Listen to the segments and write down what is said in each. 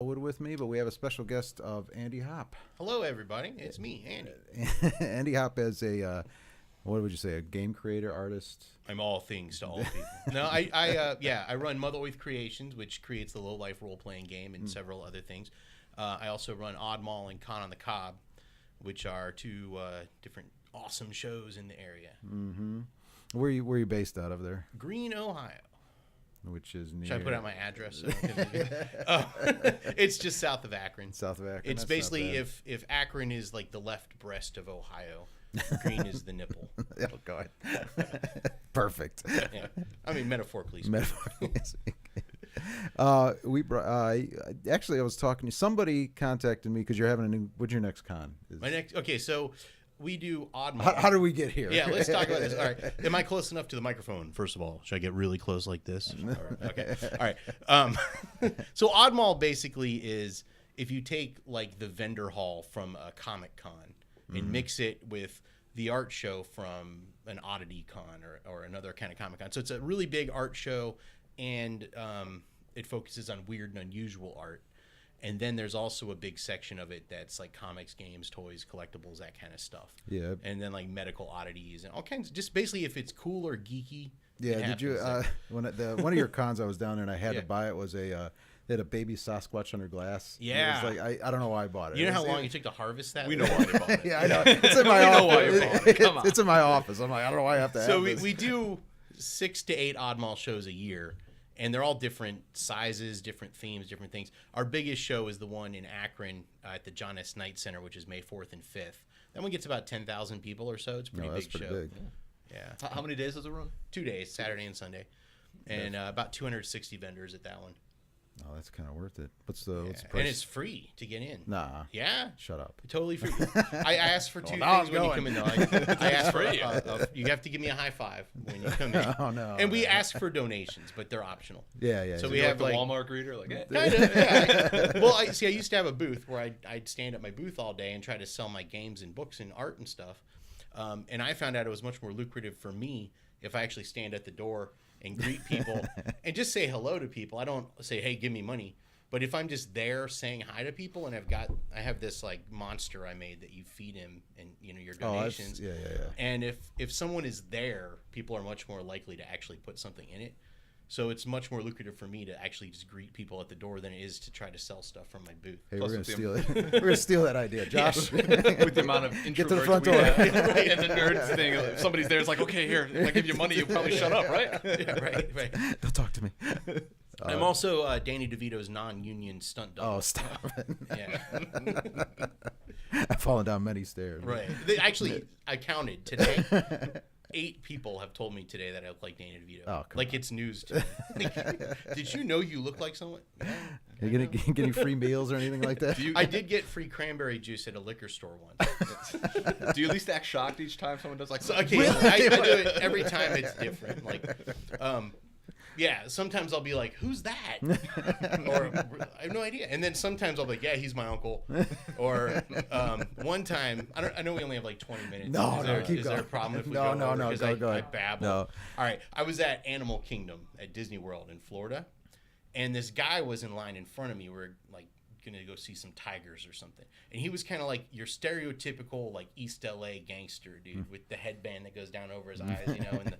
Otwood with me, but we have a special guest of Andy Hopp. Hello, everybody. It's me, Andy. Andy Hopp is a, what would you say, a game creator, artist? I'm all things to all people. No, I run Mother Earth Creations, which creates the low-life role-playing game and several other things. I also run Oddmall and Con on the Cob, which are two different awesome shows in the area. Mm-hmm. Where are you based out of there? Greene, Ohio. Which is near... Should I put out my address? It's just south of Akron. South of Akron. It's basically if Akron is like the left breast of Ohio, Greene is the nipple. Oh, God. Perfect. Yeah. I mean, metaphorically. Actually, I was talking to somebody contacted me because you're having a new. What's your next con? Okay, so we do Oddmall. How did we get here? Yeah, let's talk about this. All right, am I close enough to the microphone? First of all, should I get really close like this? All right. Okay, all right. So Oddmall basically is if you take like the vendor hall from a Comic Con and mix it with the art show from an Oddity Con or another kind of Comic Con. So it's a really big art show, and it focuses on weird and unusual art. And then there's also a big section of it that's like comics, games, toys, collectibles, that kind of stuff. Yeah. And then like medical oddities and all kinds. Just basically if it's cool or geeky. Yeah. Did you one of your cons I was down there and I had to buy it was they had a baby Sasquatch under glass. Yeah. It was like I don't know why I bought it. You know how long it took to harvest that? We know why you bought it. Yeah, I know. It's in my office. Come on. It's in my office. I'm like, I don't know why I have to have this. So we do 6 to 8 Oddmall shows a year. And they're all different sizes, different themes, different things. Our biggest show is the one in Akron at the John S. Knight Center, which is May 4th and 5th. That one gets about 10,000 people or so. It's a pretty big show. Big. Yeah. How many days does it run? 2 days, Saturday and Sunday. And about 260 vendors at that one. Oh, that's kind of worth it. What's the price? And it's free to get in. Nah. Yeah. Shut up. Totally free. I asked for two things when you come in. Though. I asked for you have to give me a high five when you come in. Oh, no. And we ask for donations, but they're optional. Yeah. So we have like the Walmart greeter, like kind of. Yeah. Well, I used to have a booth where I'd stand at my booth all day and try to sell my games and books and art and stuff. And I found out it was much more lucrative for me if I actually stand at the door and greet people and just say hello to people. I don't say, hey, give me money. But if I'm just there saying hi to people and I have this like monster I made that you feed him and your donations. Yeah. And if someone is there, people are much more likely to actually put something in it. So it's much more lucrative for me to actually just greet people at the door than it is to try to sell stuff from my booth. Hey, we're gonna steal it. We're gonna steal that idea, Josh. with the amount of introverts Get to the front door. Right. And the nerds thing. If somebody's there, it's like, okay, here, if I give you money, you probably shut up, right? Yeah, right. Don't talk to me. I'm also Danny DeVito's non-union stunt double. Oh, stop it. Yeah. I've fallen down many stairs. Right. I counted today. 8 people have told me today that I look like Danny DeVito. Oh, come like on. It's news to me. Did you know you look like someone? Yeah. Are you gonna get any free meals or anything like that? I did get free cranberry juice at a liquor store once. Do you at least act shocked each time someone does like? So, okay, I do it every time. It's different. Like, yeah. Sometimes I'll be like, "Who's that?" Or I have no idea. And then sometimes I'll be like, "Yeah, he's my uncle." Or one time, I know we only have like 20 minutes. Is there a problem if we go over? No, go I ahead. babble. No. All right. I was at Animal Kingdom at Disney World in Florida, and this guy was in line in front of me. We're like gonna go see some tigers or something, and he was kind of like your stereotypical like East LA gangster dude with the headband that goes down over his eyes, and the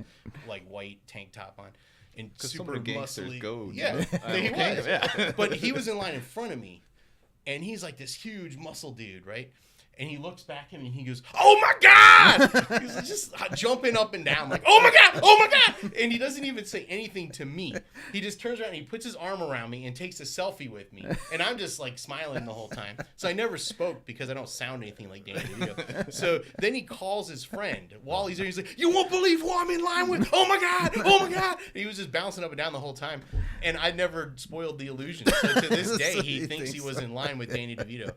like white tank top on. And super muscly. Go. Yeah, he was. Yeah. But he was in line in front of me, and he's like this huge muscle dude, right? And he looks back at me and he goes, "Oh my God!" He's just jumping up and down, like, "Oh my God! Oh my God!" And he doesn't even say anything to me. He just turns around and he puts his arm around me and takes a selfie with me. And I'm just like smiling the whole time. So I never spoke because I don't sound anything like Danny DeVito. So then he calls his friend while he's there. He's like, "You won't believe who I'm in line with! Oh my God! Oh my God!" And he was just bouncing up and down the whole time. And I never spoiled the illusion. So to this day, he thinks he was in line with Danny DeVito.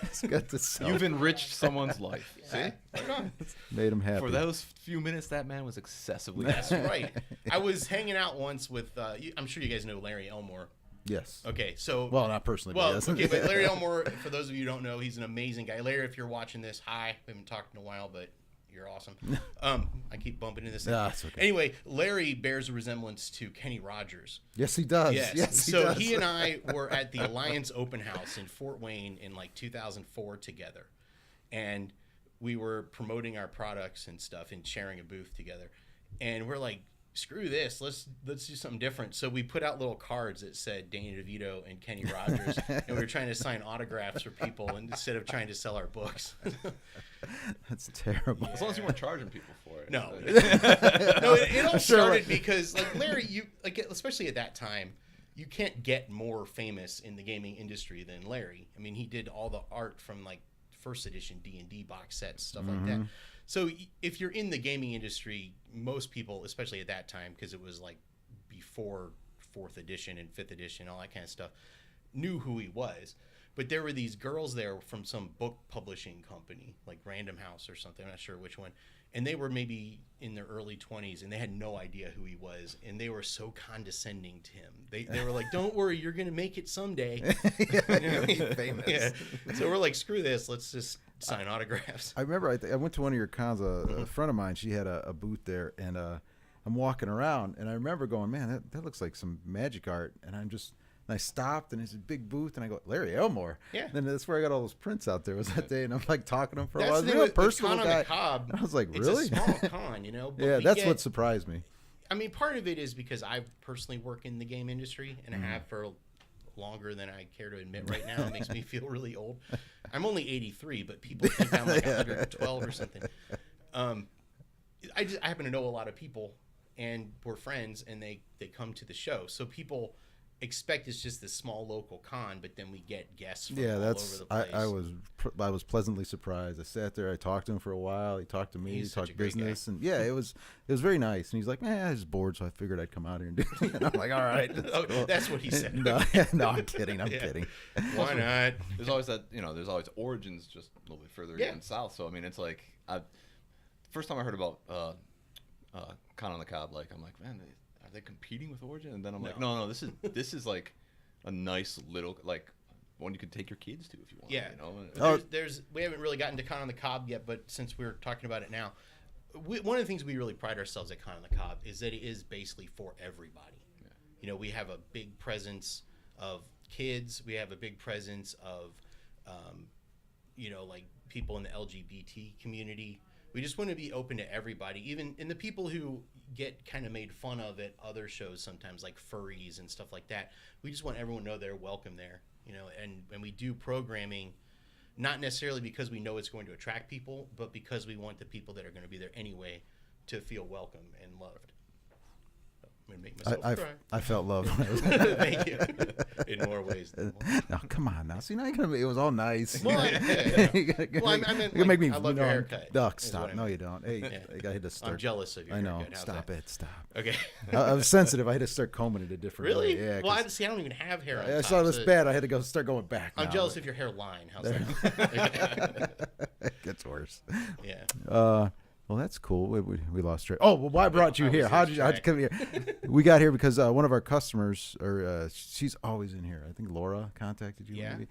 It's got the self. You've enriched someone's life. See? Made him happy. For those few minutes, that man was excessively That's right. I was hanging out once with, I'm sure you guys know Larry Elmore. Yes. Okay, so. Well, not personally. Well, but yes. okay, but Larry Elmore, for those of you who don't know, he's an amazing guy. Larry, if you're watching this, hi. We haven't talked in a while, but You're awesome. I keep bumping into this. Nah, it's okay. Anyway, Larry bears a resemblance to Kenny Rogers. Yes, he does. Yes. Yes, he So does. he and I were at the Alliance Open House in Fort Wayne in like 2004 together, and we were promoting our products and stuff and sharing a booth together. And we're like, screw this, let's do something different. So we put out little cards that said Danny DeVito and Kenny Rogers, and we were trying to sign autographs for people instead of trying to sell our books. That's terrible. As long as you weren't charging people for it. No, no, it all started because like Larry, you like especially at that time, you can't get more famous in the gaming industry than Larry. I mean, he did all the art from like first edition D&D box sets, stuff like that. So if you're in the gaming industry, most people, especially at that time, because it was like before 4th edition and 5th edition, all that kind of stuff, knew who he was. But there were these girls there from some book publishing company, like Random House or something, I'm not sure which one. And they were maybe in their early 20s, and they had no idea who he was. And they were so condescending to him. They were like, don't worry, you're going to make it someday. You're famous. Yeah. So we're like, screw this, let's just sign autographs. I remember I went to one of your cons. A friend of mine, she had a booth there, and I'm walking around, and I remember going, man, that looks like some magic art. And I stopped, and it's a big booth, and I go, Larry Elmore. Yeah. And that's where I got all those prints out there. Was that day, and I'm like talking to him for a That's while. the He's thing a real with personal Con on guy. the Cobb. I was like, It's really? a small con, you know. But Yeah, we that's get, what surprised me. I mean, part of it is because I personally work in the game industry, and I have for longer than I care to admit right now. It makes me feel really old. I'm only 83, but people think I'm like 112 or something. I happen to know a lot of people, and we're friends, and they come to the show. So people expect it's just this small local con, but then we get guests from all over the place. I was pleasantly surprised. I sat there, I talked to him for a while. He talked to me, He's he such a talked great business, and yeah, it was very nice. And he's like, man, I was bored, so I figured I'd come out here and do it. And I'm like, all right. Oh, that's what he said. No, I'm kidding. I'm kidding. Why not? There's always that, there's always Origins just a little bit further down south. So, I mean, it's like, first time I heard about Con on the Cob, like, I'm like, man, are they competing with Origin? And then I'm like, no, this is like a nice little, like, one you can take your kids to if you want. Yeah. You know? We haven't really gotten to Con on the Cob yet, but since we're talking about it now, one of the things we really pride ourselves at Con on the Cob is that it is basically for everybody. Yeah. You know, we have a big presence of kids. We have a big presence of, like people in the LGBT community. We just want to be open to everybody, even in the people who get kind of made fun of at other shows sometimes, like furries and stuff like that. We just want everyone to know they're welcome there, and we do programming not necessarily because we know it's going to attract people, but because we want the people that are going to be there anyway to feel welcome and loved. I'm going to make myself cry. I felt love. Thank you. In more ways than one. No, come on now. See, now you're gonna. It was all nice. Well, I meant, you make me. I love your haircut. Duck, stop. No, you don't. Hey, I had to start. I'm jealous of your I know. haircut. How's Stop that? it. Stop. Okay. I was sensitive. I had to start combing it a different Really? way. Yeah. Well, I don't even have hair on I top, saw this so bad. I had to start going back. I'm now, jealous but of your hairline. How's that? it gets worse. Yeah. Well, that's cool. We lost track. Oh, well, why brought you here? How'd you come here? We got here because one of our customers, she's always in here. I think Laura contacted you. Yeah. Maybe.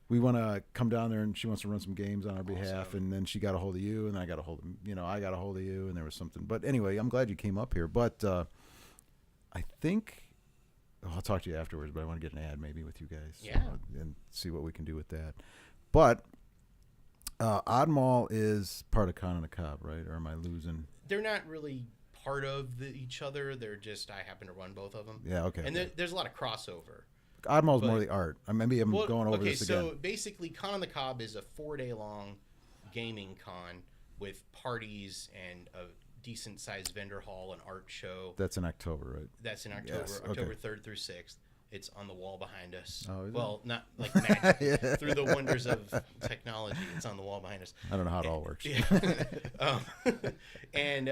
We want to come down there, and she wants to run some games on our behalf. And then she got a hold of you, and I got a hold of I got a hold of you, and there was something. But anyway, I'm glad you came up here. But I think I'll talk to you afterwards. But I want to get an ad maybe with you guys. Yeah. And see what we can do with that. But. Oddmall is part of Con on the Cob, right? Or am I losing? They're not really part of each other. They're just, I happen to run both of them. Yeah, okay. And there's a lot of crossover. Oddmall's more the art. Maybe I'm going over this again. Okay, so basically Con on the Cob is a 4-day-long gaming con with parties and a decent-sized vendor hall and art show. That's in October, right? That's in October, Yes, October 3rd through 6th. It's on the wall behind us. Oh, is well, not like magic. Yeah. Through the wonders of technology, it's on the wall behind us. I don't know how it all works. Yeah. And,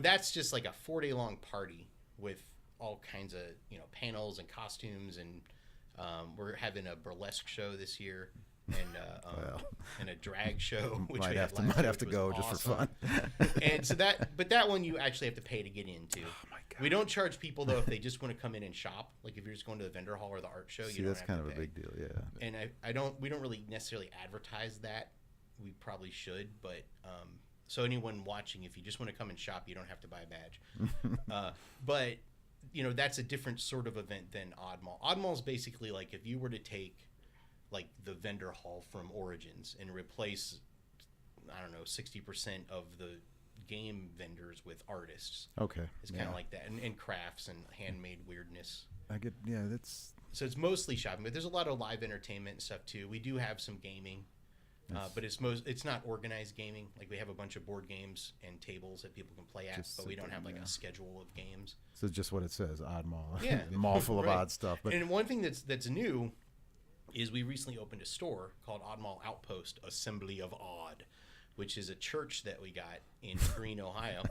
that's just like a 4-day-long party with all kinds of, panels and costumes. And we're having a burlesque show this year. And a drag show, which might we have had to go awesome. just for fun. And so that one you actually have to pay to get into. Oh my God. We don't charge people though if they just want to come in and shop. Like if you're just going to the vendor hall or the art show, See, you don't that's have kind to of pay. a big deal, yeah. And we don't really necessarily advertise that we probably should, but so anyone watching, if you just want to come and shop, you don't have to buy a badge. But that's a different sort of event than Oddmall. Oddmall is basically like if you were to take like the vendor hall from Origins and replace, I don't know, 60% of the game vendors with artists. Okay. It's kind of like that, and crafts and handmade weirdness. That's. So it's mostly shopping, but there's a lot of live entertainment and stuff too. We do have some gaming. But it's not organized gaming. Like we have a bunch of board games and tables that people can play at, but we don't have like a schedule of games. So it's just what it says, Oddmall. Yeah, mall full of odd stuff. But and one thing that's new is we recently opened a store called Oddmall Outpost, Assembly of Odd, which is a church that we got in Green, Ohio.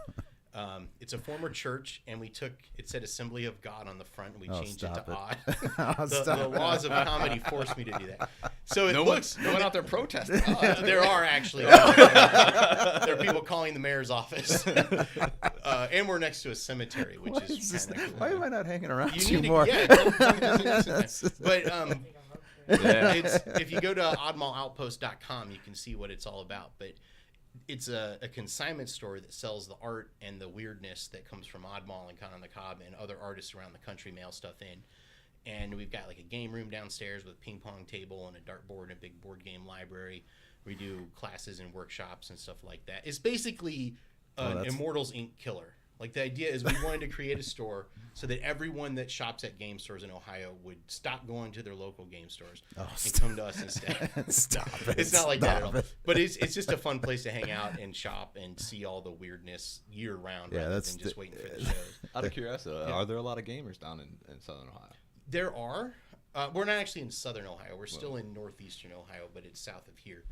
It's a former church, and it said Assembly of God on the front, and we changed it to Odd. The laws of comedy forced me to do that. So no one out there protesting. There are actually. There are people calling the mayor's office. And we're next to a cemetery, which is kind of cool. Why am I not hanging around you more? But if you go to oddmalloutpost.com, you can see what it's all about. But it's a consignment store that sells the art and the weirdness that comes from Oddmall and Con on the Cob, and other artists around the country mail stuff in. And we've got like a game room downstairs with a ping pong table and a dartboard and a big board game library. We do classes and workshops and stuff like that. It's basically an Immortals Inc. killer. Like the idea is we wanted to create a store so that everyone that shops at game stores in Ohio would stop going to their local game stores and come to us instead. Stop it. It's not like that at all. But it's just a fun place to hang out and shop and see all the weirdness year round rather than just waiting for the shows. Out of curiosity, are there a lot of gamers down in Southern Ohio? There are. We're not actually in Southern Ohio. We're still in Northeastern Ohio, but it's south of here.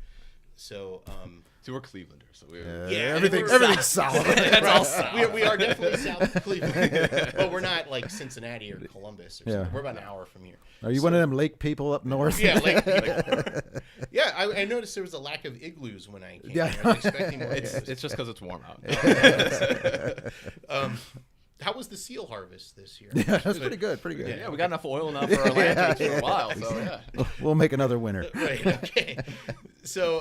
So, we're Clevelanders. So everything's south. That's all south. We are definitely south of Cleveland, but we're not like Cincinnati or Columbus or something. We're about an hour from here. Are you one of them lake people up north? Yeah, lake people. Yeah, I noticed there was a lack of igloos when I came here. I was expecting more. It's just because it's warm out. How was the seal harvest this year? Yeah, that's pretty good. Yeah, we got enough oil now for our lanterns for a while. So yeah, we'll make another winter. Right. Okay. So,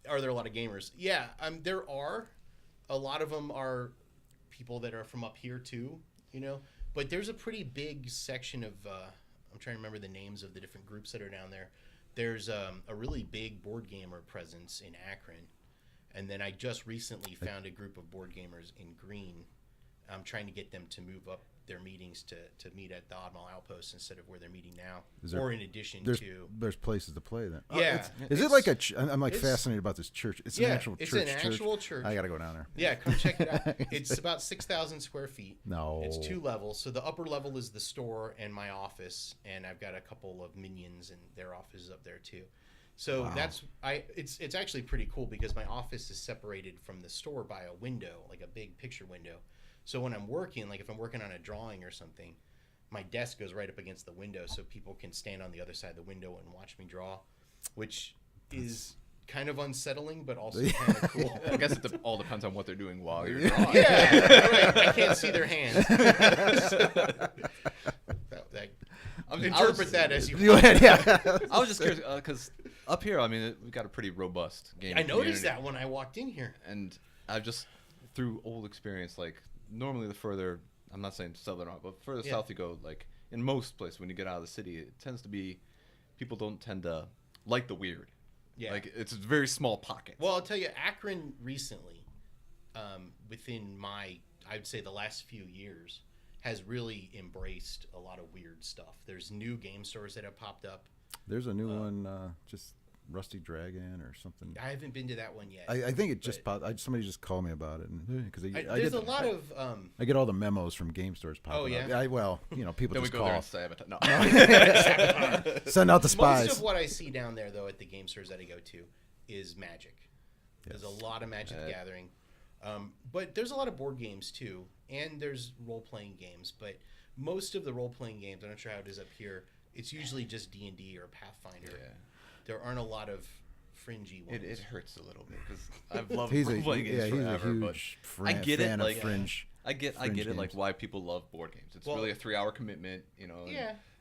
are there a lot of gamers? Yeah. There are. A lot of them are people that are from up here too. But there's a pretty big section of. I'm trying to remember the names of the different groups that are down there. There's a really big board gamer presence in Akron, and then I just recently found a group of board gamers in Green. I'm trying to get them to move up their meetings to meet at the Oddmall Outpost instead of where they're meeting now, or in addition to. There's places to play then. Yeah. Is it like a? I'm like fascinated about this church. It's an actual church. It's an actual church. I gotta go down there. Yeah, come check it out. It's about 6,000 square feet. No. It's 2 levels. So the upper level is the store and my office, and I've got a couple of minions and their offices up there too. So it's actually pretty cool because my office is separated from the store by a window, like a big picture window. So when I'm working, like if I'm working on a drawing or something, my desk goes right up against the window so people can stand on the other side of the window and watch me draw, which is kind of unsettling, but also kind of cool. I guess it all depends on what they're doing while you're drawing. Yeah, right. I can't see their hands. Interpret that as you want. Yeah. I was just curious because up here, I mean, we've got a pretty robust game. I noticed that when I walked in here. And I've just, through old experience, like, normally the further, I'm not saying southern, but further south you go, like in most places when you get out of the city, it tends to be, people don't tend to like the weird. Yeah. Like it's very small pockets. Well, I'll tell you, Akron recently, within I'd say the last few years, has really embraced a lot of weird stuff. There's new game stores that have popped up. There's a new one, just Rusty Dragon or something. I haven't been to that one yet. I think it just popped. Somebody just called me about it because there's a lot of. I get all the memos from game stores popping up. People then just we go call. There and sabotage. No. Send out the spies. Most of what I see down there, though, at the game stores that I go to, is Magic. Yes. There's a lot of Magic the Gathering, but there's a lot of board games too, and there's role-playing games. But most of the role-playing games, I'm not sure how it is up here. It's usually just D&D or Pathfinder. Yeah. There aren't a lot of fringy ones. It hurts a little bit because I've loved role-playing games forever. But I get it, like fringe. I get it, like why people love board games. It's really a 3-hour commitment,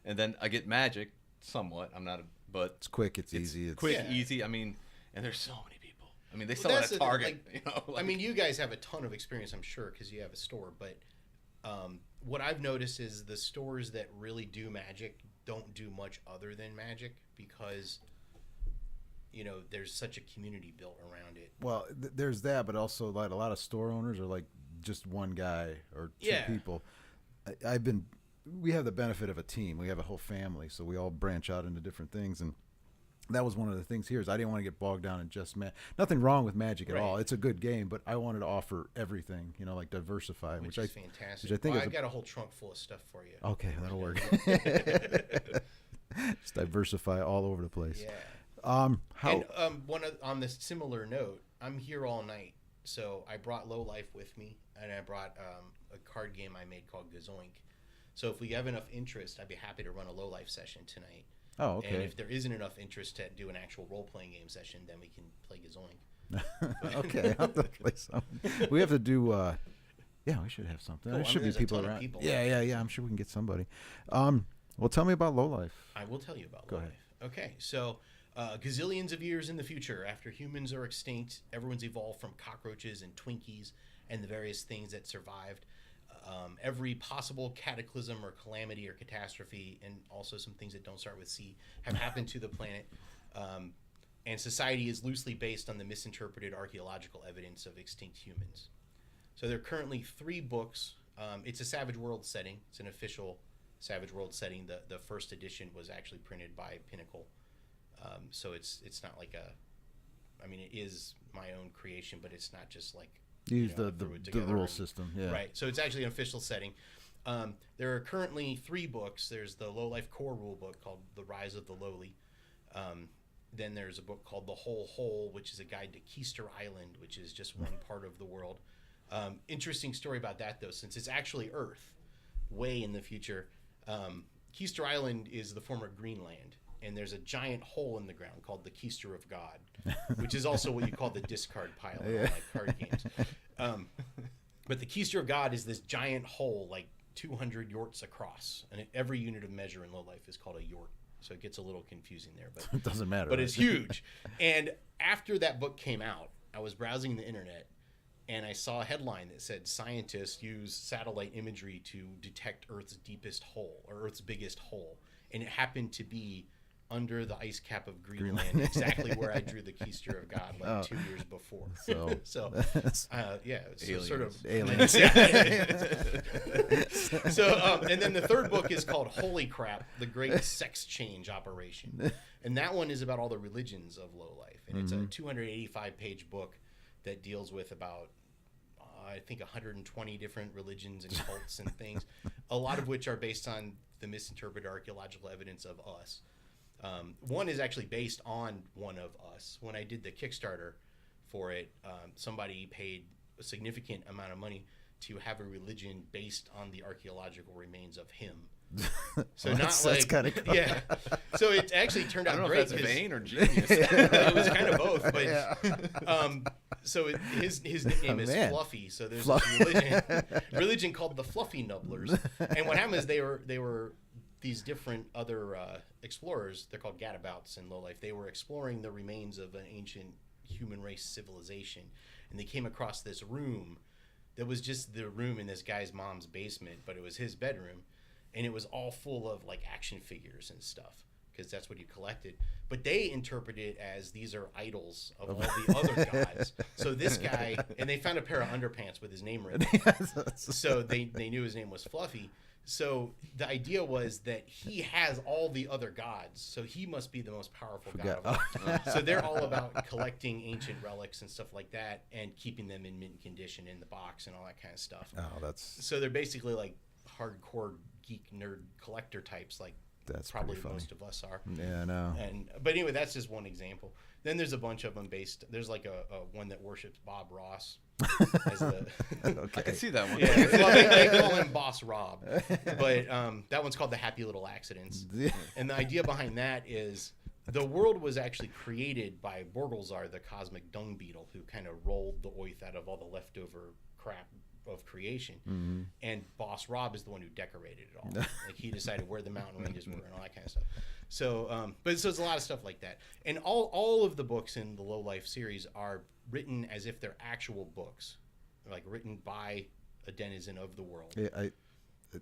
And then I get Magic somewhat. I'm not, but it's quick. It's easy. It's quick, easy. I mean, and there's so many people. I mean, they sell it at Target. I mean, you guys have a ton of experience, I'm sure, because you have a store. But what I've noticed is the stores that really do Magic don't do much other than Magic because, there's such a community built around it. Well, there's that, but also like a lot of store owners are like just one guy or two people. We have the benefit of a team. We have a whole family, so we all branch out into different things, and that was one of the things here is I didn't want to get bogged down in just nothing wrong with Magic at all. It's a good game, but I wanted to offer everything, like diversify, which is fantastic. Which I think I've got a whole trunk full of stuff for you. Okay, that'll work. Just diversify all over the place. Yeah. On this similar note, I'm here all night, so I brought Low Life with me, and I brought a card game I made called Gazoink. So if we have enough interest, I'd be happy to run a Low Life session tonight. Oh, okay. And if there isn't enough interest to do an actual role-playing game session, then we can play Gazoink. Okay, I'll have to play something. We have to do. We should have something. There should be people around. Yeah. I'm sure we can get somebody. Well, tell me about Low Life. I will tell you about Go Low ahead. Life. Okay, so gazillions of years in the future, after humans are extinct, everyone's evolved from cockroaches and Twinkies and the various things that survived. Every possible cataclysm or calamity or catastrophe, and also some things that don't start with C, have happened to the planet. And society is loosely based on the misinterpreted archaeological evidence of extinct humans. So there are currently 3 books. It's a Savage World setting. It's an official Savage World setting. The first edition was actually printed by Pinnacle. So it's not like it is my own creation, but it's not just like use the rule system. Yeah. Right. So it's actually an official setting. There are currently 3 books. There's the Low Life core rule book called The Rise of the Lowly. Then there's a book called The Whole Whole, which is a guide to Keister Island, which is just one part of the world. Interesting story about that, though, since it's actually Earth, way in the future. Keister Island is the former Greenland, and there's a giant hole in the ground called the Keister of God, which is also what you call the discard pile in all my card games. But the Keister of God is this giant hole, like 200 yorts across, and every unit of measure in Low Life is called a yort. So it gets a little confusing there, but it doesn't matter. But it's huge. And after that book came out, I was browsing the internet, and I saw a headline that said scientists use satellite imagery to detect Earth's deepest hole, or Earth's biggest hole, and it happened to be under the ice cap of Greenland, exactly where I drew the Keister of God 2 years before. It's sort of aliens. And then the third book is called Holy Crap: The Great Sex Change Operation, and that one is about all the religions of Low Life, and it's a 285-page book that deals with about I think 120 different religions and cults and things, a lot of which are based on the misinterpreted archaeological evidence of us. One is actually based on one of us. When I did the Kickstarter for it, somebody paid a significant amount of money to have a religion based on the archaeological remains of him. So that's kind of cool. Yeah. So it actually turned out great. I don't know if that's vain or genius. It was kind of both, but so his nickname is Fluffy. So there's this religion called the Fluffy Nubblers, and what happened is they were these different other explorers. They're called gadabouts in Low Life. They were exploring the remains of an ancient human race civilization, and they came across this room that was just the room in this guy's mom's basement, but it was his bedroom, and it was all full of like action figures and stuff, because that's what he collected. But they interpreted it as these are idols of all the other gods. So this guy, and they found a pair of underpants with his name written. So they knew his name was Fluffy. So the idea was that he has all the other gods, so he must be the most powerful god of all time. So they're all about collecting ancient relics and stuff like that, and keeping them in mint condition in the box and all that kind of stuff. So they're basically like hardcore geek nerd collector types, like that's probably most of us are. Yeah, I know. But anyway, that's just one example. Then there's a bunch of them based. There's like a one that worships Bob Ross. Okay. I can see that one. Yeah, well, they call him Boss Rob, but that one's called The Happy Little Accidents. And the idea behind that is the world was actually created by Borgelzar, the cosmic dung beetle, who kind of rolled the oith out of all the leftover crap of creation. Mm-hmm. And Boss Rob is the one who decorated it all. Like he decided where the mountain ranges were and all that kind of stuff. So, but so it's a lot of stuff like that. And all of the books in the Low Life series are written as if they're actual books, like written by a denizen of the world. Yeah,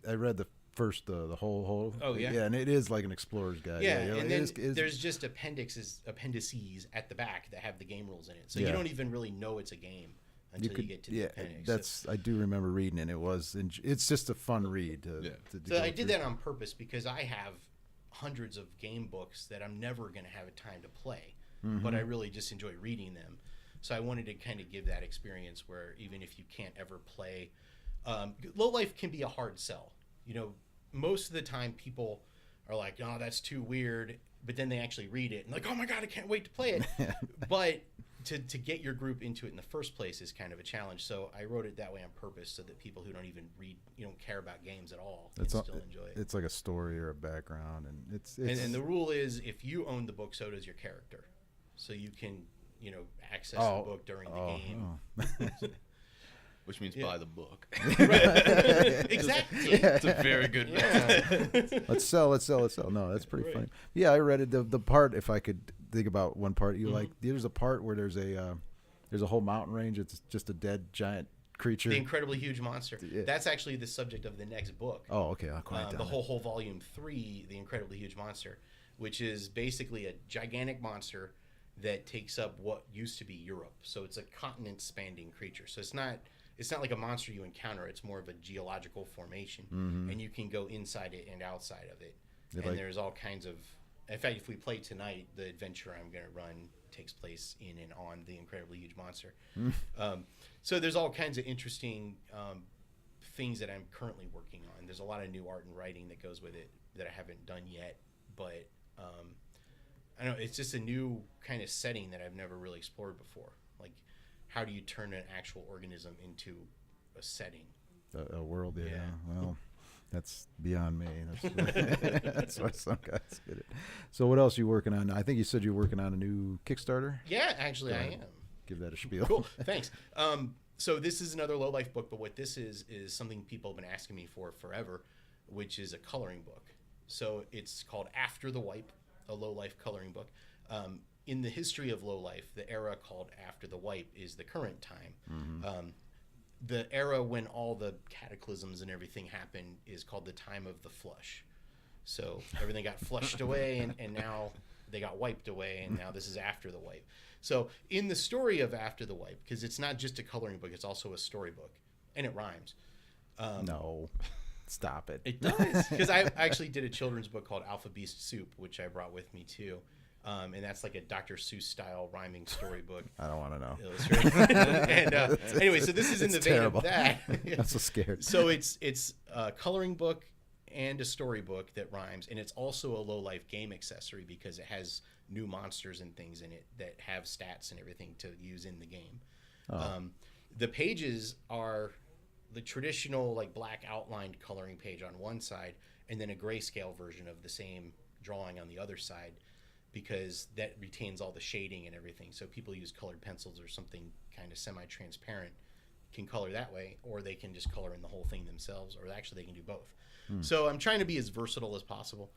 I read the first the whole. Oh yeah, yeah, and it is like an explorer's guide. Yeah, yeah, and then there's just appendices at the back that have the game rules in it, so you don't even really know it's a game until you get to the appendix. That's I do remember reading it. It's just a fun read. So I did that on purpose because I have hundreds of game books that I'm never going to have a time to play, but I really just enjoy reading them. So I wanted to kind of give that experience where even if you can't ever play, Low Life can be a hard sell. You know, most of the time people are like, "Oh, that's too weird," but then they actually read it and like, "Oh my god, I can't wait to play it." But to get your group into it in the first place is kind of a challenge. So I wrote it that way on purpose so that people who don't even read, don't care about games at all, can still enjoy it. It's like a story or a background, and it's and the rule is if you own the book, so does your character, so you can access the book during the game. Which means buy the book. Exactly. It's a very good message. Let's sell. No, that's pretty funny. Yeah, I read it. The part, if I could think about one part you like, there's a part where there's a whole mountain range. It's just a dead giant creature. The incredibly huge monster. Yeah. That's actually the subject of the next book. Oh, okay. I'll quiet down. The whole volume 3, The Incredibly Huge Monster, which is basically a gigantic monster that takes up what used to be Europe. So it's a continent-spanning creature. So it's not like a monster you encounter. It's more of a geological formation, and you can go inside it and outside of it. There's all kinds of. In fact, if we play tonight, the adventure I'm going to run takes place in and on the Incredibly Huge Monster. So there's all kinds of interesting things that I'm currently working on. There's a lot of new art and writing that goes with it that I haven't done yet, but I don't know. It's just a new kind of setting that I've never really explored before. Like, how do you turn an actual organism into a setting? A world, yeah. Well, that's beyond me. That's why some guys get it. So what else are you working on? I think you said you're working on a new Kickstarter. Yeah, actually I am. Give that a spiel. Cool, thanks. So this is another Low Life book, but what this is something people have been asking me for forever, which is a coloring book. So it's called After the Wipe, a Low Life coloring book. In the history of Low Life, the era called After the Wipe is the current time. The era when all the cataclysms and everything happened is called the time of the flush. So everything got flushed away, and now they got wiped away, and now this is After the Wipe. So in the story of After the Wipe, because it's not just a coloring book, it's also a storybook, and it rhymes. No. Stop it. It does, because I actually did a children's book called Alpha Beast Soup, which I brought with me too. And that's like a Dr. Seuss style rhyming storybook. I don't want to know. And anyway, so this is in the vein of that. I'm so scared. So it's a coloring book and a storybook that rhymes, and it's also a Low Life game accessory because it has new monsters and things in it that have stats and everything to use in the game. The pages are the traditional like black outlined coloring page on one side, and then a grayscale version of the same drawing on the other side, because that retains all the shading and everything. So people use colored pencils or something kind of semi-transparent can color that way, or they can just color in the whole thing themselves, or actually they can do both. So I'm trying to be as versatile as possible.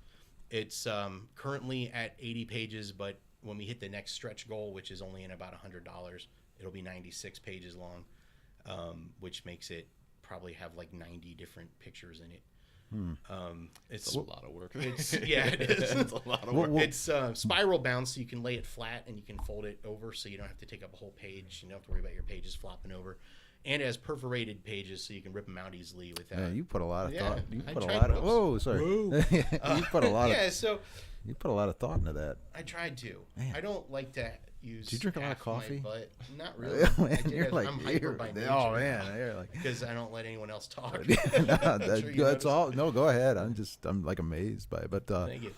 It's currently at 80 pages, but when we hit the next stretch goal, which is only in about $100, it'll be 96 pages long, which makes it probably have like 90 different pictures in it. It's a lot of work. It is. It's a lot of work. It's spiral bound, so you can lay it flat and you can fold it over, so you don't have to take up a whole page. You don't have to worry about your pages flopping over. And it has perforated pages, so you can rip them out easily without. Yeah, you put a lot of thought. You I put a tried lot of. those. Whoa, sorry. You put a lot of. So you put a lot of thought into that. I tried to. Man. I don't like to use. Do you drink a lot of half my coffee? butt. Not really. I'm hyper by nature. Oh man, you're like. Because I don't let anyone else talk. That's all. No, go ahead. I'm like amazed by it. But thank you.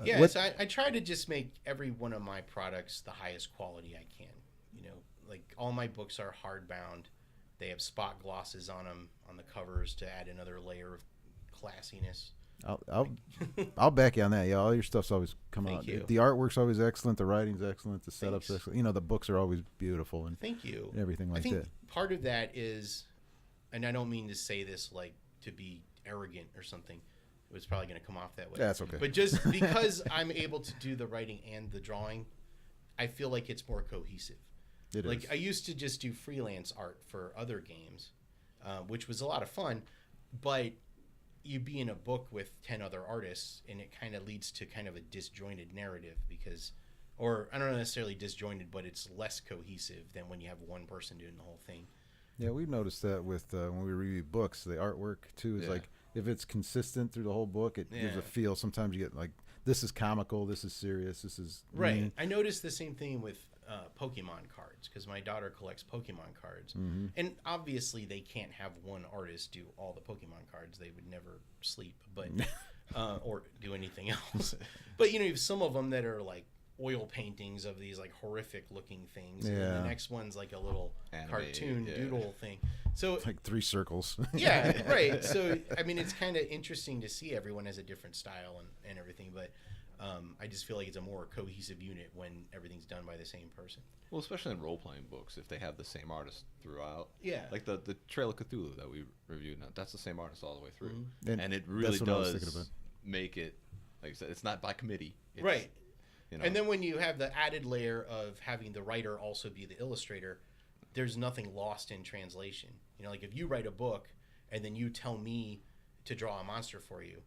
Yeah, so I try to just make every one of my products the highest quality I can. You know, like all my books are hardbound. They have spot glosses on them on the covers to add another layer of classiness. I'll back you on that. Yeah, all your stuff's always come Thank out. you. The artwork's always excellent. The writing's excellent. The setup's Thanks. excellent. You know, the books are always beautiful and Thank you. everything like I think that. part of that is and I don't mean to say this like to be arrogant or something. It was probably going to come off that way. That's okay. But just because I'm able to do the writing and the drawing, I feel like it's more cohesive. It like is. I used to just do freelance art for other games, which was a lot of fun, but you be in a book with 10 other artists and it kind of leads to kind of a disjointed narrative or I don't know necessarily disjointed, but it's less cohesive than when you have one person doing the whole thing. Yeah, we've noticed that with when we review books, the artwork too is like if it's consistent through the whole book, it gives a feel. Sometimes you get like this is comical, this is serious, this is right. I noticed the same thing with Pokemon cards because my daughter collects Pokemon cards, and obviously they can't have one artist do all the Pokemon cards; they would never sleep, but or do anything else. But you have some of them that are like oil paintings of these like horrific looking things, and then the next one's like a little cartoon doodle thing. So like 3 circles. Yeah, right. So I mean, it's kind of interesting to see everyone has a different style and everything, but. I just feel like it's a more cohesive unit when everything's done by the same person. Well, especially in role-playing books, if they have the same artist throughout. Yeah. Like the Trail of Cthulhu that we reviewed, now, that's the same artist all the way through. And it really that's what I was thinking does about. make it, like I said, it's not by committee. It's, right. You know. And then when you have the added layer of having the writer also be the illustrator, there's nothing lost in translation. Like if you write a book and then you tell me to draw a monster for you,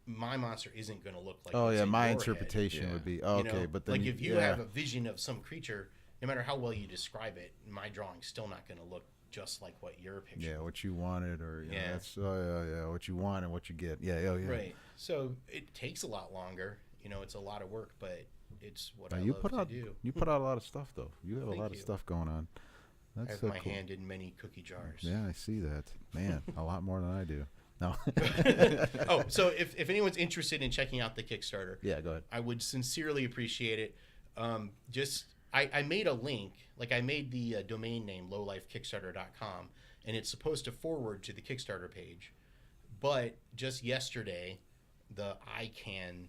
my monster isn't going to look like my your interpretation head. would be okay, but then like if you have a vision of some creature, no matter how well you describe it, my drawing's still not going to look just like what your picture. Yeah, what you wanted, or that's what you want and what you get. Yeah. Right. So it takes a lot longer. It's a lot of work, but it's what I love to do. You put out a lot of stuff though. You have Thank a lot you. of stuff going on. That's I have so my cool. hand in many cookie jars. Yeah, I see that. Man, a lot more than I do. No. Oh, so if anyone's interested in checking out the Kickstarter, yeah, go ahead. I would sincerely appreciate it. I made a link, like I made the domain name lowlifekickstarter.com, and it's supposed to forward to the Kickstarter page. But just yesterday, the ICANN,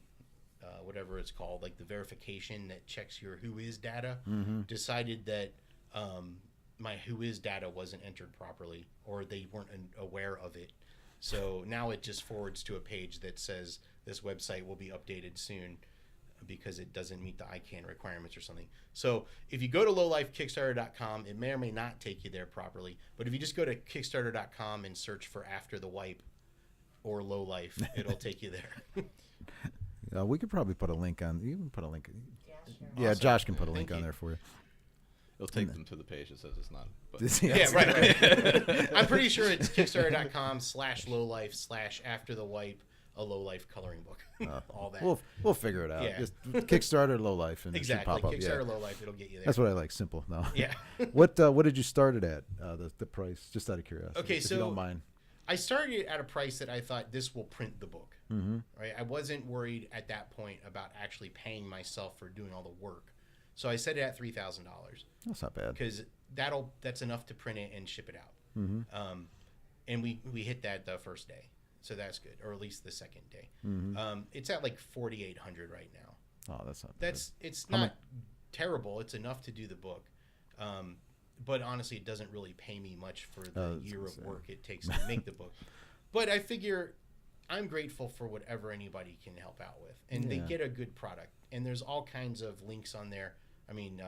whatever it's called, like the verification that checks your Whois data, decided that my Whois data wasn't entered properly, or they weren't aware of it. So now it just forwards to a page that says this website will be updated soon because it doesn't meet the ICANN requirements or something. So if you go to lowlifekickstarter.com, it may or may not take you there properly. But if you just go to kickstarter.com and search for After the Wipe or Low Life, it'll take you there. We could probably put a link on. You can put a link. Yeah, sure. Yeah, Awesome. Josh can put a Thank link on you. there for you. It'll take them to the page that says it's not. But. Yeah, right. I'm pretty sure it's kickstarter.com/lowlife/After the Wipe, a low life coloring book. All that. We'll figure it out. Yeah. Just Kickstarter Low Life and Exactly. it should pop up. Kickstarter Yeah. Low Life, it'll get you there. That's what I like. Simple. No. Yeah. What did you start it at? The price, just out of curiosity. Okay, if so you don't mind. I started it at a price that I thought this will print the book. Mm-hmm. Right. I wasn't worried at that point about actually paying myself for doing all the work. So I set it at $3,000 That's not bad. because that's enough to print it and ship it out. Mm-hmm. And we hit that the first day, so that's good, or at least the second day. Mm-hmm. It's at like 4,800 right now. Oh, that's not bad. It's not terrible. It's enough to do the book, but honestly, it doesn't really pay me much for the year of work it takes to make the book. But I figure I'm grateful for whatever anybody can help out with, and they get a good product. And there's all kinds of links on there. I mean,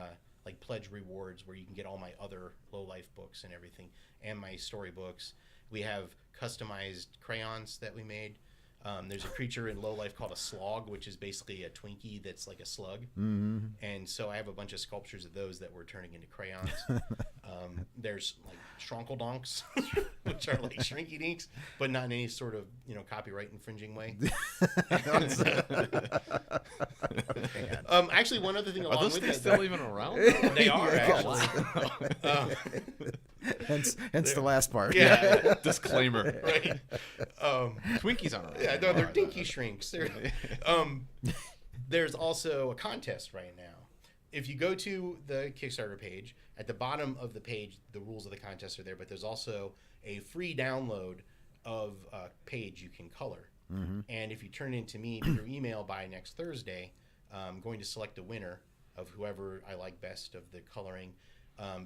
like pledge rewards where you can get all my other low life books and everything, and my storybooks. We have customized crayons that we made. There's a creature in low life called a slog, which is basically a Twinkie that's like a slug. Mm-hmm. And so I have a bunch of sculptures of those that we're turning into crayons. There's like shronkledonks, which are like shrinky dinks, but not in any sort of copyright infringing way. Actually, one other thing along Are those with things that, still even around? they are actually. Hence the last part. Yeah. Disclaimer. Right. Twinkies aren't around. Yeah, no, they're anymore. dinky shrinks. There's also a contest right now. If you go to the Kickstarter page, at the bottom of the page, the rules of the contest are there, but there's also a free download of a page you can color. Mm-hmm. And if you turn it into me through email by next Thursday, I'm going to select a winner of whoever I like best of the coloring.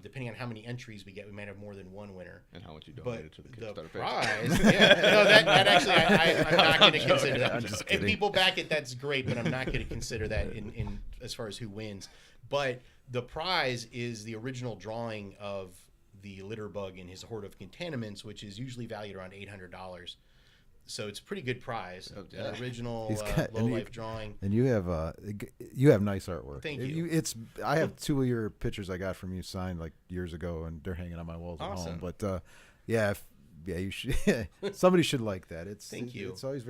Depending on how many entries we get, we might have more than one winner. And how much you donated to the Kickstarter page. Prize, no, that actually, I'm not going to consider that. If people back it, that's great, but I'm not going to consider that in as far as who wins. But the prize is the original drawing of the litter bug and his hoard of contaminants, which is usually valued around $800. So it's a pretty good prize. An original low life drawing. And you have nice artwork. Thank you. I have 2 of your pictures I got from you signed like years ago, and they're hanging on my walls at home. But you should. Somebody should like that. Thank you. It's always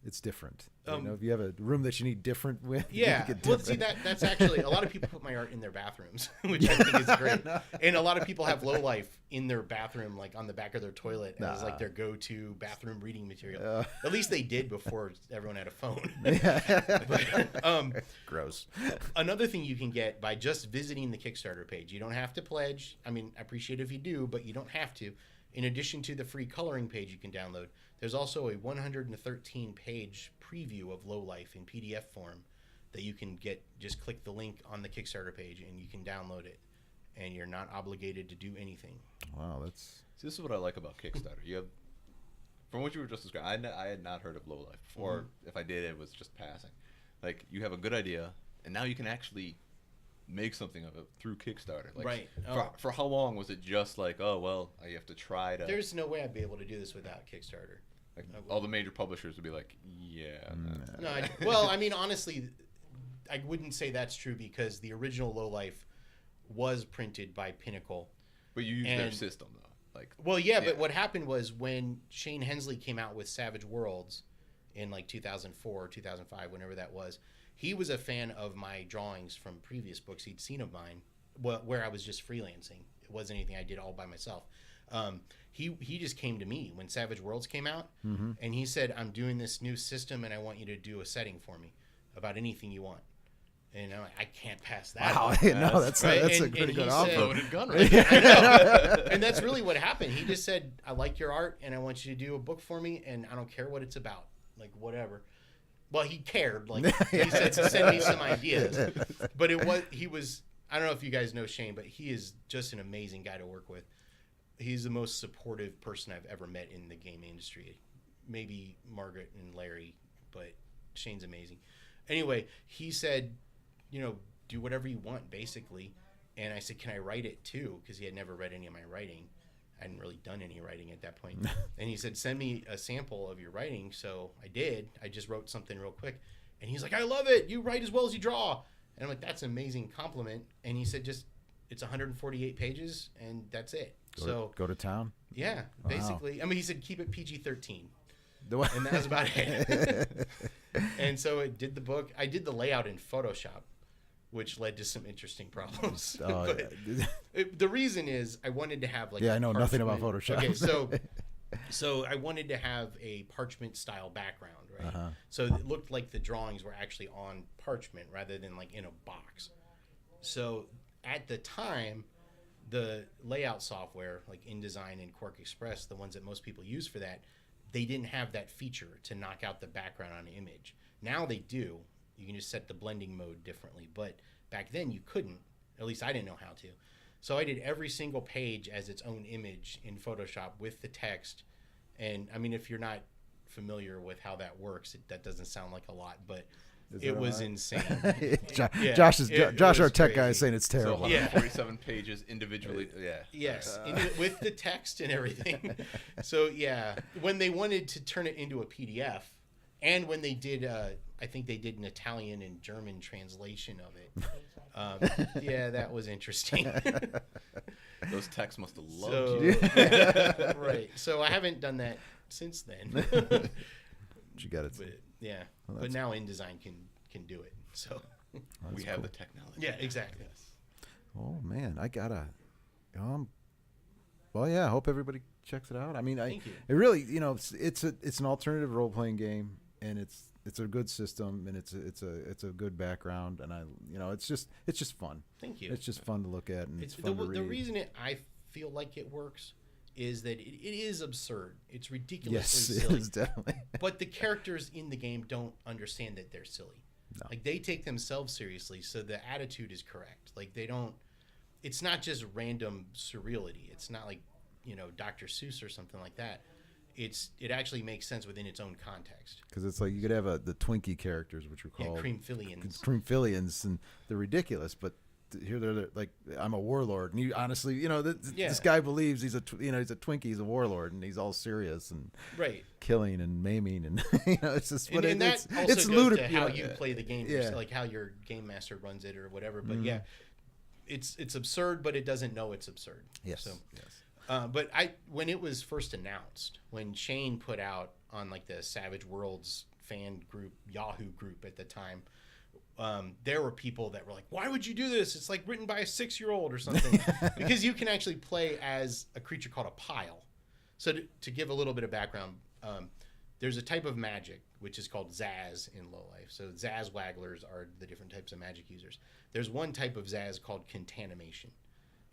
it's different. If you have a room that you need different with, yeah. Well, see that's actually a lot of people put my art in their bathrooms, which I think is great. And a lot of people have low life in their bathroom, like on the back of their toilet, as like their go-to bathroom reading material. At least they did before everyone had a phone. But, gross. Another thing you can get by just visiting the Kickstarter page. You don't have to pledge. I mean, I appreciate if you do, but you don't have to. In addition to the free coloring page you can download, there's also a 113-page preview of Low Life in PDF form that you can get. Just click the link on the Kickstarter page and you can download it, and you're not obligated to do anything. Wow, See, this is what I like about Kickstarter. You have, from what you were just describing, I had not heard of Low Life before. Mm-hmm. If I did, it was just passing. Like, you have a good idea, and now you can actually make something of it through Kickstarter. Like, right. For how long was it just like, oh, well, you have to try to... There's no way I'd be able to do this without Kickstarter. Like, all the major publishers would be like, yeah. No, well, I mean, honestly, I wouldn't say that's true because the original Low Life was printed by Pinnacle. But you used their system, though. Like, well, yeah, but what happened was when Shane Hensley came out with Savage Worlds in like 2004 or 2005, whenever that was, he was a fan of my drawings from previous books he'd seen of mine, where I was just freelancing. It wasn't anything I did all by myself. He just came to me when Savage Worlds came out, mm-hmm. and he said, "I'm doing this new system, and I want you to do a setting for me about anything you want." And I'm like, I can't pass that. Wow, no, that's a pretty good offer. Loaded gun, right? I know. And that's really what happened. He just said, "I like your art, and I want you to do a book for me, and I don't care what it's about, like whatever." Well, he cared. Like he said, send me some ideas. But he was. I don't know if you guys know Shane, but he is just an amazing guy to work with. He's the most supportive person I've ever met in the game industry. Maybe Margaret and Larry, but Shane's amazing. Anyway, he said, do whatever you want, basically. And I said, can I write it too? Because he had never read any of my writing. I hadn't really done any writing at that point. And he said, send me a sample of your writing. So I did. I just wrote something real quick. And he's like, I love it. You write as well as you draw. And I'm like, that's an amazing compliment. And he said, it's 148 pages, and that's it. Go to town? Yeah, basically. Wow. I mean, he said, keep it PG-13. And that was about it. And so it did the book. I did the layout in Photoshop, which led to some interesting problems. The reason is I wanted to have like I know nothing about Photoshop. Okay, so I wanted to have a parchment style background, right? Uh-huh. So it looked like the drawings were actually on parchment rather than like in a box. So at the time, the layout software like InDesign and Quark Express, the ones that most people use for that, they didn't have that feature to knock out the background on an image. Now they do. You can just set the blending mode differently. But back then you couldn't. At least I didn't know how to. So I did every single page as its own image in Photoshop with the text. And I mean, if you're not familiar with how that works, that doesn't sound like a lot, but it was insane. Josh, our tech guy, is saying it's terrible. So 147 pages individually. Yes, with the text and everything. So when they wanted to turn it into a PDF, and when they did, I think they did an Italian and German translation of it. That was interesting. Those techs must have loved you. Right. So I haven't done that since then. You got it. But now InDesign can do it. So we have the technology. Yeah, exactly. Yes. Oh man, I gotta. I hope everybody checks it out. I mean, Thank you. It really, it's an alternative role playing game, and it's a good system, and it's a good background, and it's just fun. Thank you. It's just fun to look at, and it's fun to read. The reason I feel like it works is that it is absurd. It's ridiculously silly. Yes, it is definitely. But the characters in the game don't understand that they're silly. No. Like, they take themselves seriously, so the attitude is correct. Like, they don't... it's not just random surreality. It's not like, you know, Dr. Seuss or something like that. It actually makes sense within its own context. Because it's like you could have the Twinkie characters, which are called Creamfillians, and they're ridiculous, but here they're like, I'm a warlord, and you honestly, you know, this guy believes he's a Twinkie, he's a warlord, and he's all serious and killing and maiming, and you know, it's just and that also goes ludicrous to how you play the game, like how your game master runs it or whatever. But it's absurd, but it doesn't know it's absurd. Yes. So, but when it was first announced, when Shane put out on like the Savage Worlds fan group, Yahoo group at the time, there were people that were like, why would you do this? It's like written by a 6-year-old or something. Because you can actually play as a creature called a pile. So to give a little bit of background, there's a type of magic which is called Zaz in low life. So Zaz Wagglers are the different types of magic users. There's one type of Zaz called contamination.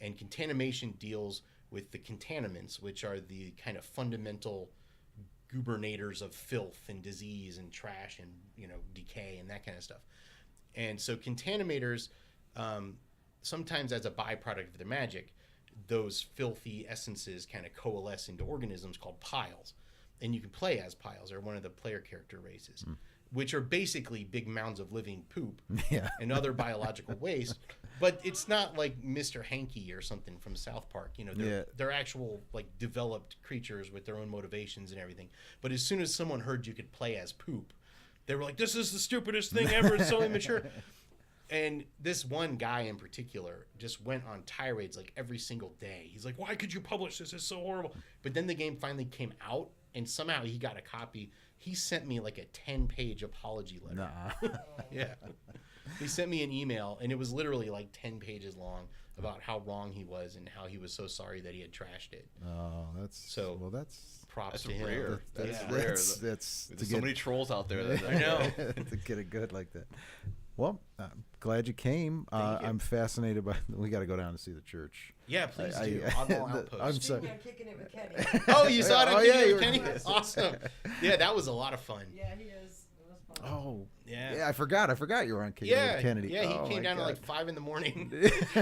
And contamination deals with the contaminants, which are the kind of fundamental gubernators of filth and disease and trash and, you know, decay and that kind of stuff. And so contaminators, sometimes as a byproduct of their magic, those filthy essences kind of coalesce into organisms called piles. And you can play as piles, or one of the player character races, which are basically big mounds of living poop and other biological waste. But it's not like Mr. Hanky or something from South Park. You know, they're actual, like, developed creatures with their own motivations and everything. But as soon as someone heard you could play as poop, they were like, this is the stupidest thing ever. It's so immature. And this one guy in particular just went on tirades like every single day. He's like, why could you publish this? It's so horrible. But then the game finally came out, and somehow he got a copy. He sent me like a 10-page apology letter. Yeah. He sent me an email, and it was literally like 10 pages long about how wrong he was and how he was so sorry that he had trashed it. Oh, that's props to rare. him. That's rare. There's so many trolls out there. I know. To get it good like that. Well, I'm glad you came. Thank you. I'm fascinated by. We got to go down to see the church. Yeah, please do. Oddmall Outpost. I'm sorry. I'm kicking it with Kenny. Oh, you saw it on Kicking It with Kenny? Kenny? Awesome. Yeah, that was a lot lot of fun. Yeah, he is. It was fun. Oh, yeah. I forgot you were on Kicking It with Kennedy. Yeah, he came down at like 5 a.m.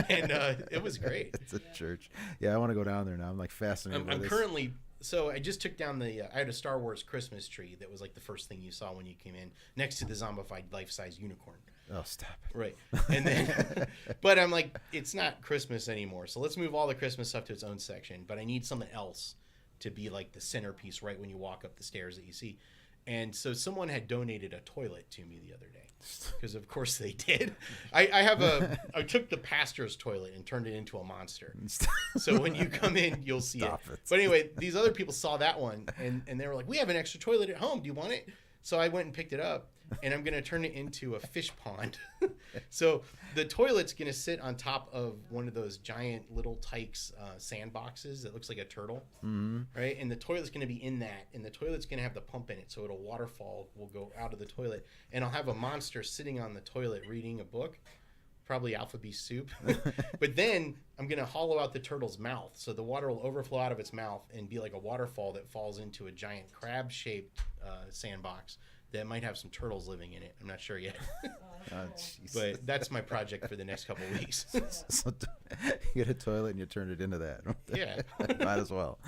and it was great. It's a church. Yeah, I want to go down there now. I'm like fascinated. I'm currently. So I just took down I had a Star Wars Christmas tree that was like the first thing you saw when you came in, next to the zombified life-size unicorn. Oh, stop it. Right. And then, but I'm like, it's not Christmas anymore. So let's move all the Christmas stuff to its own section. But I need something else to be like the centerpiece right when you walk up the stairs that you see. And so someone had donated a toilet to me the other day. Because of course they did. I took the pastor's toilet and turned it into a monster. So when you come in, you'll see it. But anyway, these other people saw that one and they were like, we have an extra toilet at home. Do you want it? So I went and picked it up, and I'm going to turn it into a fish pond. So the toilet's going to sit on top of one of those giant little Tykes sandboxes that looks like a turtle, right? And the toilet's going to be in that, and the toilet's going to have the pump in it, so a waterfall will go out of the toilet, and I'll have a monster sitting on the toilet reading a book, probably Alpha Beast soup. But then I'm going to hollow out the turtle's mouth, so the water will overflow out of its mouth and be like a waterfall that falls into a giant crab-shaped sandbox that might have some turtles living in it. I'm not sure yet. But that's my project for the next couple of weeks. So you get a toilet and you turn it into that. Yeah. Might as well.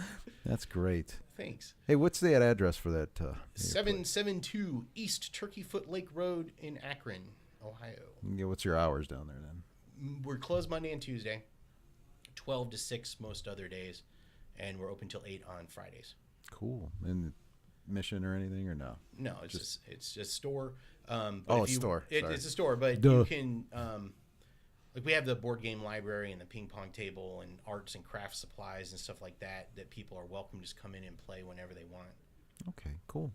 That's great. Thanks. Hey, what's the address for that? 772 East Turkey Foot Lake Road in Akron, Ohio. Yeah, what's your hours down there then? We're closed Monday and Tuesday, 12 to 6 most other days, and we're open till 8 on Fridays. Cool. And mission or anything or no? No, it's just a store. Store. It's a store, but you can like we have the board game library and the ping pong table and arts and crafts supplies and stuff like that people are welcome to just come in and play whenever they want. Okay, cool.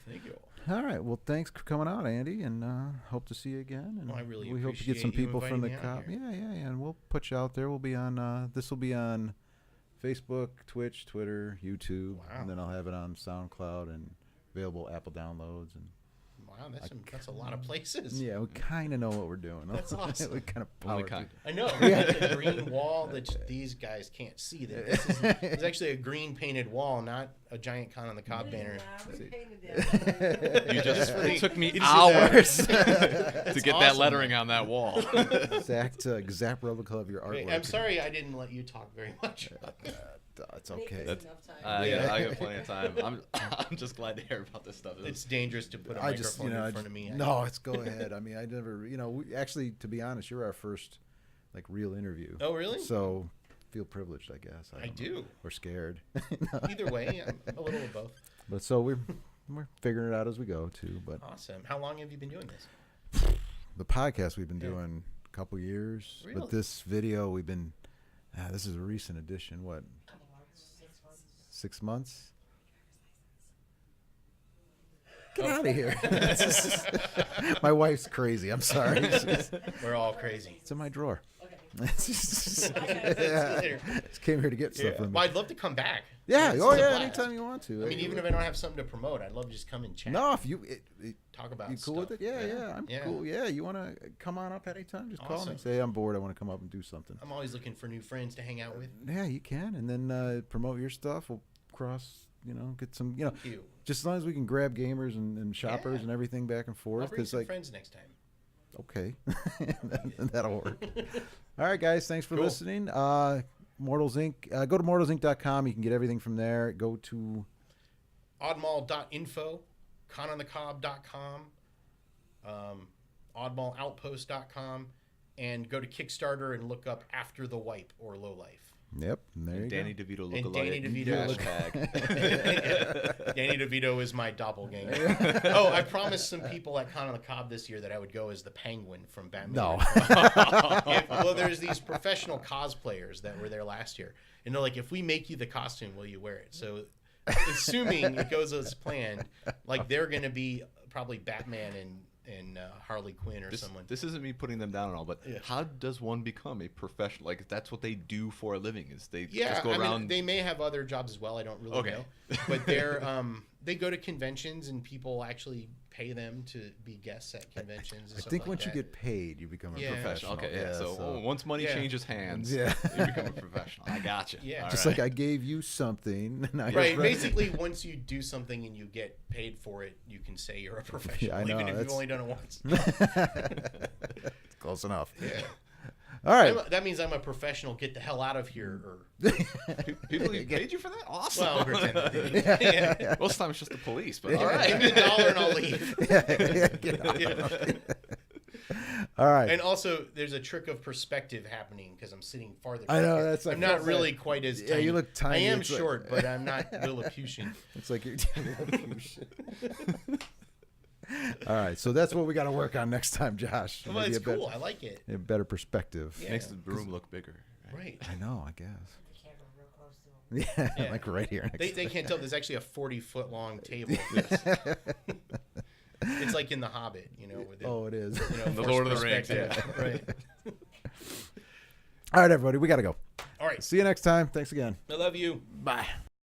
Thank you. All right. Well, thanks for coming out, Andy, and hope to see you again. And I really we hope to get some people from the cop. Yeah, and we'll put you out there. We'll be on. This will be on Facebook, Twitch, Twitter, YouTube, and then I'll have it on SoundCloud and available Apple downloads and Wow, that's a lot of places. Yeah, we kind of know what we're doing. That's awesome. We kind of Only power. kind. I know. We got the green wall that these guys can't see. It's actually a green painted wall, not a giant Con on the Cob banner. We painted that. You just it took me You just see hours to That's get that awesome. lettering on that wall. Exact replica of your artwork. Hey, I'm sorry I didn't let you talk very much. It's okay. That's enough time. I got plenty of time. I'm just glad to hear about this stuff. It's dangerous to put a I microphone just, in front of me. No, it's go ahead. I mean, I never, actually, to be honest, you're our first, like, real interview. Oh, really? So, feel privileged, I guess. I don't know. do. Or scared. Either way, I'm a little of both. But so we're figuring it out as we go too. But Awesome. How long have you been doing this? the podcast we've been doing a couple years. Really? But this video we've been. This is a recent addition. What? 6 months. Get out of here. My wife's crazy. I'm sorry. We're all crazy. It's in my drawer. Okay. Later. Just came here to get stuff from me. Well, I'd love to come back. Yeah. It's Oh, a yeah. blast. Anytime you want to. I mean, even if I don't have something to promote, I'd love to just come and chat. No, if you Talk about you cool stuff. with it? Yeah. I'm cool. Yeah. You want to come on up anytime? Just call me. Awesome. Say I'm bored. I want to come up and do something. I'm always looking for new friends to hang out with. Yeah, you can, and then promote your stuff. We'll cross. Get some. Thank you. Just as long as we can grab gamers and shoppers Yeah. and everything back and I'll forth. bring It's some like friends next time. okay, that'll work. All right, guys. Thanks for Cool. listening. Mortals Inc. Go to mortalsinc.com. You can get everything from there. Go to Oddmall.info, cononthecob.com, oddmalloutpost.com, and go to Kickstarter and look up After the Wipe or Low Life. Yep. And there you Danny go. DeVito And lookalike. Danny DeVito. Hashtag. Danny DeVito is my doppelganger. Oh, I promised some people at Con on the Cob this year that I would go as the Penguin from Batman. No. Well, there's these professional cosplayers that were there last year, and they're like, if we make you the costume, will you wear it? So, assuming it goes as planned, like they're going to be probably Batman and Harley Quinn or someone. This isn't me putting them down at all, but Yeah. how does one become a professional? Like, that's what they do for a living, is they Yeah, just go I around. mean, they may have other jobs as well. I don't really Okay. know, but they go to conventions and people actually pay them to be guests at conventions. And I stuff think like once you that. get paid, you become a Yeah. professional. Okay, yeah. So once money Yeah. changes hands, Yeah. you become a professional. I got you. Yeah. Just like I gave you something. Now you're Right, basically, once you do something and you get paid for it, you can say you're a professional, Yeah, I know, even if you've that's- only done it once. Close enough. Yeah. All right. That means I'm a professional. Get the hell out of here. Or, People paid you for that? Awesome. well, pretend I did. Yeah. Most of the time it's just the police, but All all right, right. give me $1 and I'll leave. Get out. Yeah. All right. And also, there's a trick of perspective happening because I'm sitting farther. I know, back. that's like- I'm not really quite as. Yeah, tiny. you look tiny. I am It's like- short, but I'm not Lilliputian. It's like you're. All right, so that's what we got to work on next time, Josh. Well, Maybe it's cool. I like it. a better perspective. Yeah. Makes the room look bigger. Right. I know. I guess. You can't go real close to them. Yeah, Yeah. like right here. Next They can't tell. There's actually a 40-foot long table. It's like in The Hobbit, with the, Oh, it is. the The Lord of the Rings, perspective. Right. All right, everybody, we got to go. All right. See you next time. Thanks again. I love you. Bye.